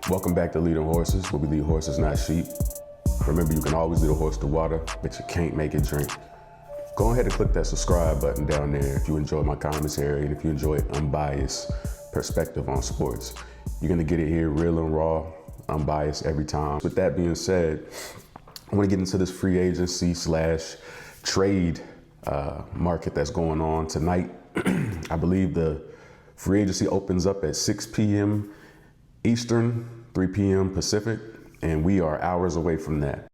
Welcome back to Leading Horses, where we lead horses, not sheep. Remember, you can always lead a horse to water, but you can't make it drink. Go ahead and click that subscribe button down there if you enjoy my commentary and if you enjoy unbiased perspective on sports. You're gonna get it here real and raw, unbiased every time. With that being said, I wanna get into this free agency / trade market that's going on tonight. I believe the free agency opens up at 6 p.m. Eastern, 3 p.m. Pacific, and we are hours away from that.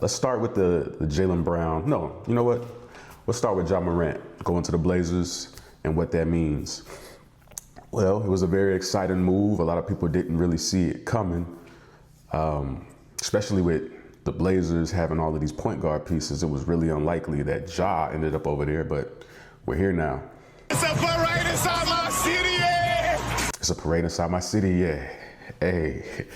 Let's start with the Jaylen Brown. No, you know what? Let's start with Morant going to the Blazers and what that means. Well, it was a very exciting move. A lot of people didn't really see it coming, especially with the Blazers having all of these point guard pieces. It was really unlikely that Ja ended up over there, but we're here now. It's a parade inside my city, yeah! It's a parade inside my city, yeah. Hey,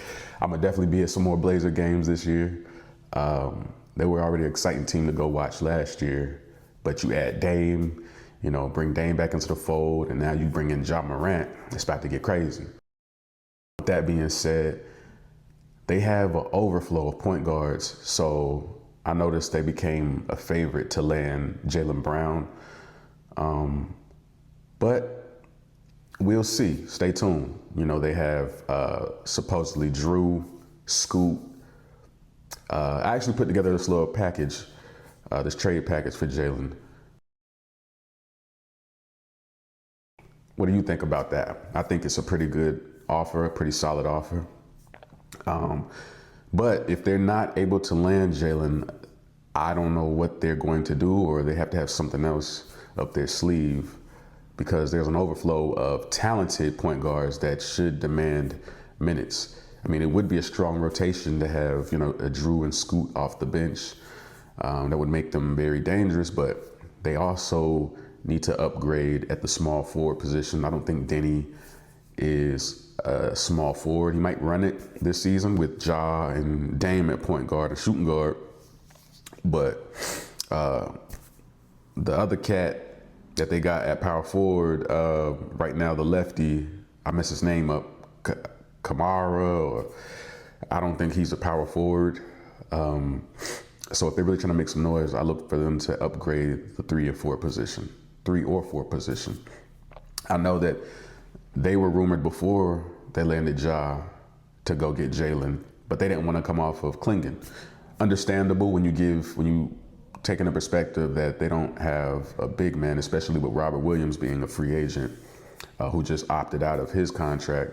I'm gonna definitely be at some more Blazer games this year. They were already an exciting team to go watch last year, but you add Dame, you know, bring Dame back into the fold, and now you bring in Morant. It's about to get crazy. With that being said, they have an overflow of point guards, so I noticed they became a favorite to land Jaylen Brown. But we'll see. Stay tuned. You know, they have supposedly Drew, Scoot. I actually put together this little package, this trade package for Jaylen. What do you think about that? I think it's a pretty good offer, a pretty solid offer. But if they're not able to land Jaylen, I don't know what they're going to do, or they have to have something else up their sleeve, because there's an overflow of talented point guards that should demand minutes. I mean, it would be a strong rotation to have, you know, a Drew and Scoot off the bench. That would make them very dangerous, but they also need to upgrade at the small forward position. I don't think Denny is a small forward. He might run it this season with Ja and Dame at point guard and shooting guard, but the other cat that they got at power forward right now, the lefty, I mess his name up, Kamara, or I don't think he's a power forward. So if they're really trying to make some noise, I look for them to upgrade the 3 or 4 position. I know that they were rumored before they landed Ja to go get Jaylen, but they didn't want to come off of Klingon. Understandable when you take in the perspective that they don't have a big man, especially with Robert Williams being a free agent who just opted out of his contract.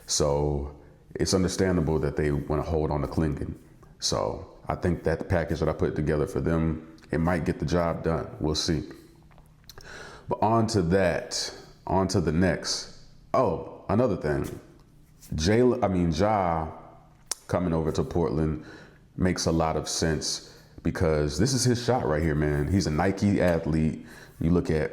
So it's understandable that they want to hold on to Klingon. So I think that the package that I put together for them, it might get the job done. We'll see. But on to the next. Oh, another thing. Ja coming over to Portland makes a lot of sense, because this is his shot right here, man. He's a Nike athlete. You look at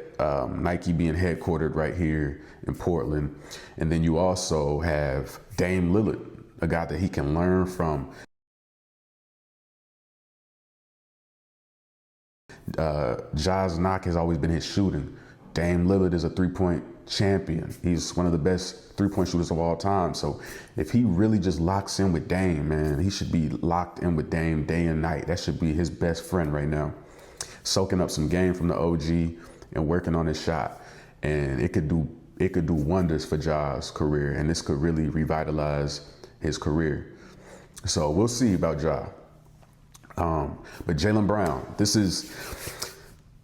Nike being headquartered right here in Portland. And then you also have Dame Lillard, a guy that he can learn from. Ja's knock has always been his shooting. Dame Lillard is a three-point champion. He's one of the best three-point shooters of all time. So if he really just locks in with Dame, man, he should be locked in with Dame day and night. That should be his best friend right now. Soaking up some game from the OG and working on his shot. And it could do wonders for Ja's career, and this could really revitalize his career. So we'll see about Ja. But Jaylen Brown, this is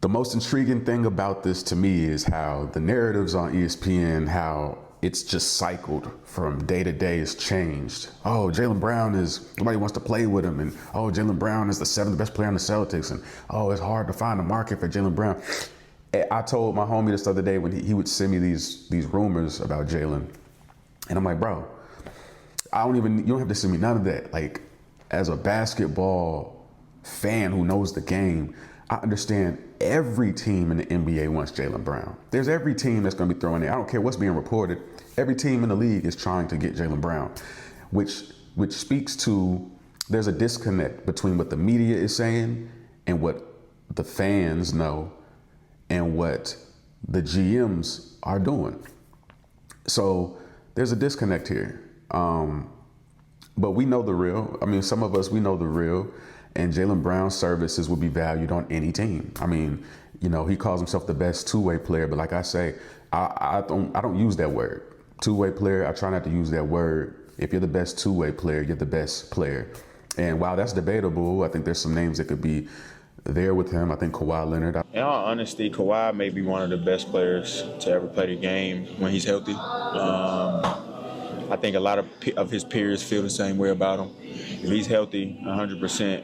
the most intriguing thing about this to me, is how the narratives on ESPN, how it's just cycled from day to day, it's changed. Oh, Jaylen Brown nobody wants to play with him. And oh, Jaylen Brown is the 7th best player on the Celtics. And oh, it's hard to find a market for Jaylen Brown. I told my homie this other day when he would send me these rumors about Jaylen. And I'm like, bro, you don't have to send me none of that. Like, as a basketball fan who knows the game, I understand every team in the NBA wants Jaylen Brown. There's every team that's going to be throwing it. I don't care what's being reported. Every team in the league is trying to get Jaylen Brown, which speaks to there's a disconnect between what the media is saying and what the fans know and what the GMs are doing. So there's a disconnect here. But we know the real. I mean, some of us, we know the real. And Jaylen Brown's services would be valued on any team. I mean, you know, he calls himself the best two-way player. But like I say, I don't use that word. Two-way player, I try not to use that word. If you're the best two-way player, you're the best player. And while that's debatable, I think there's some names that could be there with him. I think Kawhi Leonard. In all honesty, Kawhi may be one of the best players to ever play the game when he's healthy. I think a lot of his peers feel the same way about him. If he's healthy, 100%,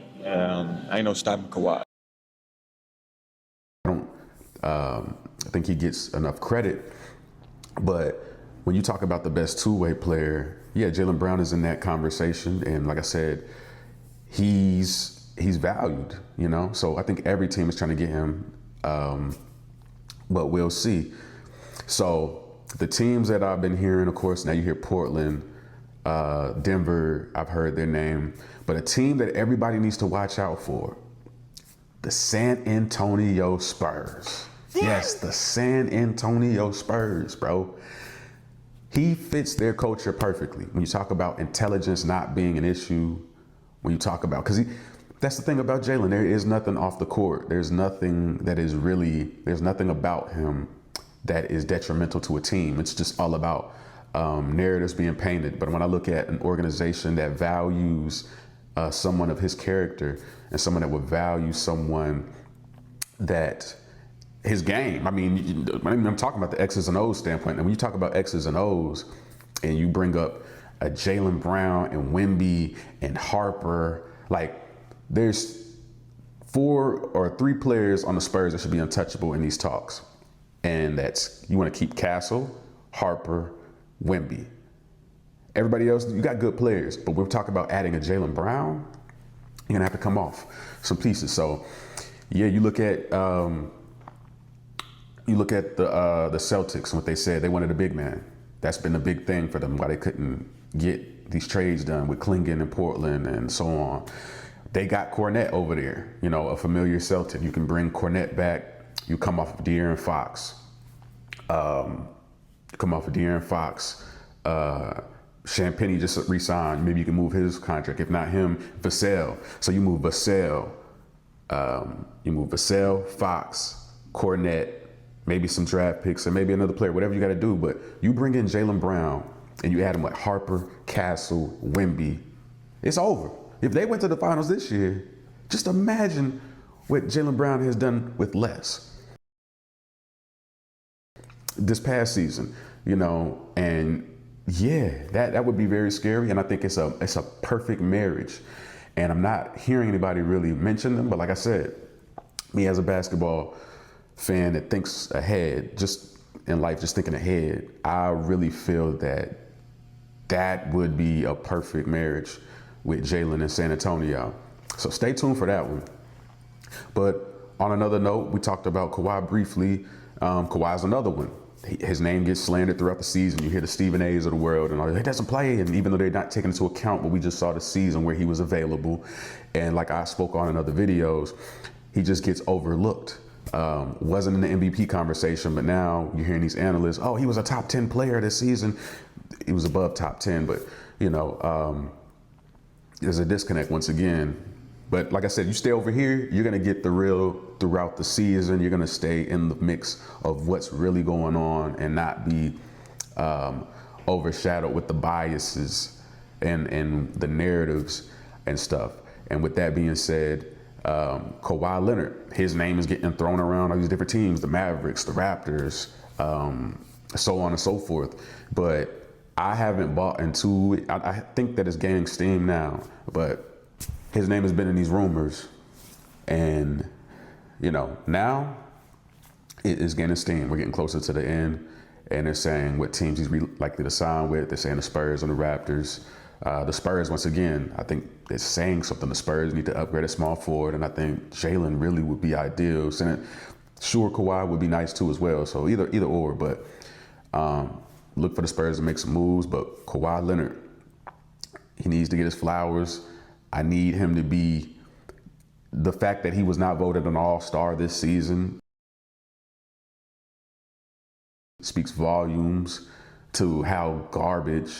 ain't no stopping Kawhi. I think he gets enough credit, but when you talk about the best two-way player, yeah, Jaylen Brown is in that conversation, and like I said, he's valued, you know. So I think every team is trying to get him, but we'll see. So the teams that I've been hearing, of course, now you hear Portland, Denver. I've heard their name, but a team that everybody needs to watch out for: the San Antonio Spurs. Yes, the San Antonio Spurs, bro. He fits their culture perfectly. When you talk about intelligence not being an issue, when you talk about, because that's the thing about Jaylen. There is nothing off the court. There's nothing about him that is detrimental to a team. It's just all about narratives being painted. But when I look at an organization that values someone of his character and someone that would value someone that his game. I mean, I'm talking about the X's and O's standpoint. And when you talk about X's and O's and you bring up a Jaylen Brown and Wemby and Harper, like there's 4 or 3 players on the Spurs that should be untouchable in these talks. And that's, you want to keep Castle, Harper, Wemby. Everybody else, you got good players, but we're talking about adding a Jaylen Brown, you're going to have to come off some pieces. So, yeah, you look at the Celtics and what they said. They wanted a big man. That's been a big thing for them, why they couldn't get these trades done with Klingon in Portland and so on. They got Cornette over there, you know, a familiar Celtic. You can bring Cornette back. You come off of De'Aaron Fox. Champagny just re-signed. Maybe you can move his contract. If not him, Vassell. So you move Vassell. Fox, Cornette, maybe some draft picks, and maybe another player, whatever you got to do. But you bring in Jaylen Brown and you add him with Harper, Castle, Wemby. It's over. If they went to the finals this year, just imagine what Jaylen Brown has done with less this past season, you know. And yeah, that would be very scary. And I think it's a perfect marriage. And I'm not hearing anybody really mention them, but like I said, me as a basketball fan that thinks ahead, just in life, just thinking ahead, I really feel that would be a perfect marriage with Jaylen and San Antonio. So stay tuned for that one. But on another note, we talked about Kawhi briefly. Kawhi's another one. His name gets slandered throughout the season. You hear the Stephen A's of the world and all that. He doesn't play. And even though they're not taking into account what we just saw the season where he was available, and like I spoke on in other videos, he just gets overlooked. Wasn't in the MVP conversation, but now you're hearing these analysts, oh, he was a top 10 player this season. He was above top 10, but you know, there's a disconnect once again. But like I said, you stay over here, you're gonna get the real throughout the season. You're gonna stay in the mix of what's really going on and not be overshadowed with the biases and the narratives and stuff. And with that being said, Kawhi Leonard, his name is getting thrown around all these different teams, the Mavericks, the Raptors, so on and so forth. But I haven't bought into it. I think that it's gaining steam now, but his name has been in these rumors, and you know, now it is gaining steam. We're getting closer to the end, and they're saying what teams he's likely to sign with. They're saying the Spurs and the Raptors. The Spurs, once again, I think they're saying something. The Spurs need to upgrade a small forward, and I think Jaylen really would be ideal. Sure, Kawhi would be nice too as well. So either or, but look for the Spurs to make some moves. But Kawhi Leonard, he needs to get his flowers. I need him to be, the fact that he was not voted an all-star this season speaks volumes to how garbage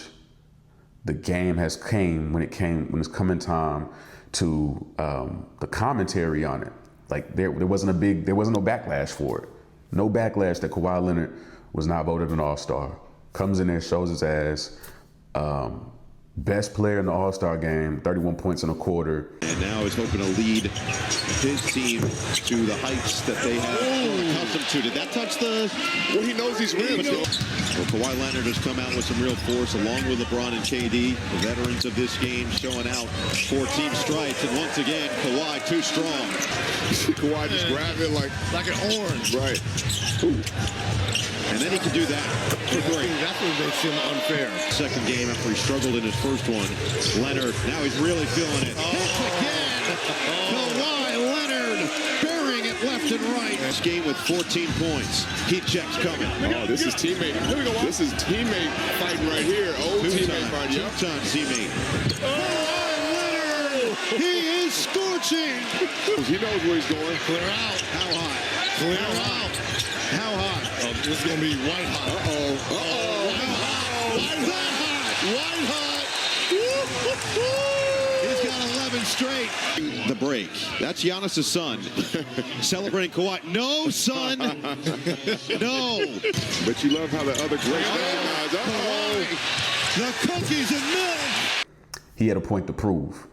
the game has when it's coming time to the commentary on it. Like there wasn't no backlash for it. No backlash that Kawhi Leonard was not voted an All-Star. Comes in there, shows his ass. Best player in the All-Star game, 31 points in a quarter. And now is hoping to lead his team to the heights that they have grown accustomed to. Did that touch the... Well, he knows he's real. Well, Kawhi Leonard has come out with some real force, along with LeBron and KD, the veterans of this game, showing out for team stripes. And once again, Kawhi too strong. Kawhi just grabbed it like an orange. Right. Ooh. And then he can do that for free. That's what makes him unfair. Second game after he struggled in his first one. Leonard, now he's really feeling it. Hits again. Kawhi Leonard burying it left and right. This game with 14 points. Heat checks coming. Oh, this is teammate. This is teammate fighting right here. Old teammate fight. Two-time teammate. Kawhi Leonard! He is scorching. He knows where he's going. Clear out. How hot? Clear out. How hot? This is going to be white hot. Uh-oh. White hot. He's got 11 straight. The break. That's Giannis' son. Celebrating Kawhi. No, son. No. But you love how the other great guys. The cookies and milk. He had a point to prove.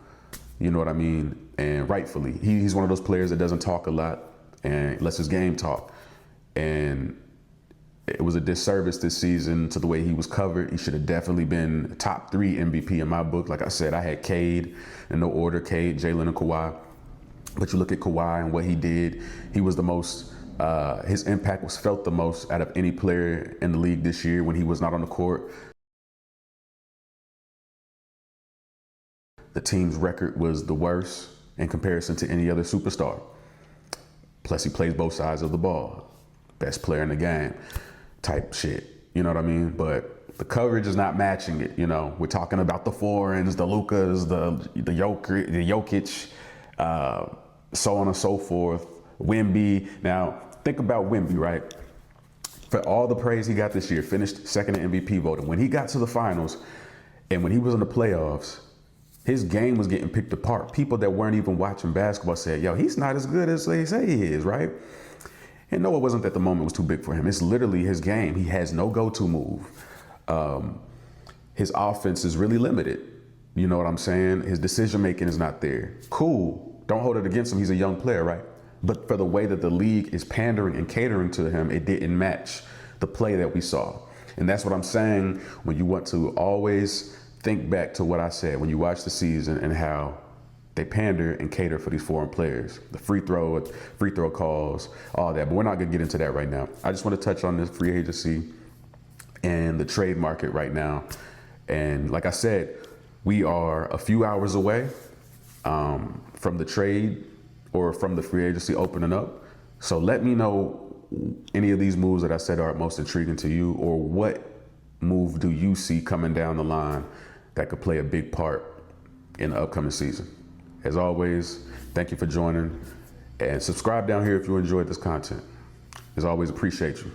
You know what I mean? And rightfully. He's one of those players that doesn't talk a lot and lets his game talk. And it was a disservice this season to the way he was covered. He should have definitely been top 3 MVP in my book. Like I said, I had Cade in no order, Cade, Jaylen, and Kawhi. But you look at Kawhi and what he did, he was the most, his impact was felt the most out of any player in the league this year when he was not on the court. The team's record was the worst in comparison to any other superstar. Plus he plays both sides of the ball. Best player in the game type shit, you know what I mean? But the coverage is not matching it, you know? We're talking about the foreigns, the Lukas, the Jokic, so on and so forth, Wemby. Now, think about Wemby, right? For all the praise he got this year, finished second in MVP voting. When he got to the finals and when he was in the playoffs, his game was getting picked apart. People that weren't even watching basketball said, yo, he's not as good as they say he is, right? And no, it wasn't that the moment was too big for him. It's literally his game. He has no go-to move. His offense is really limited. You know what I'm saying? His decision-making is not there. Cool. Don't hold it against him. He's a young player, right? But for the way that the league is pandering and catering to him, it didn't match the play that we saw. And that's what I'm saying when you want to always think back to what I said when you watch the season and how they pander and cater for these foreign players, the free throw calls, all that. But we're not going to get into that right now. I just want to touch on this free agency and the trade market right now. And like I said, we are a few hours away from the trade or from the free agency opening up. So let me know any of these moves that I said are most intriguing to you, or what move do you see coming down the line that could play a big part in the upcoming season. As always, thank you for joining, and subscribe down here if you enjoyed this content. As always, appreciate you.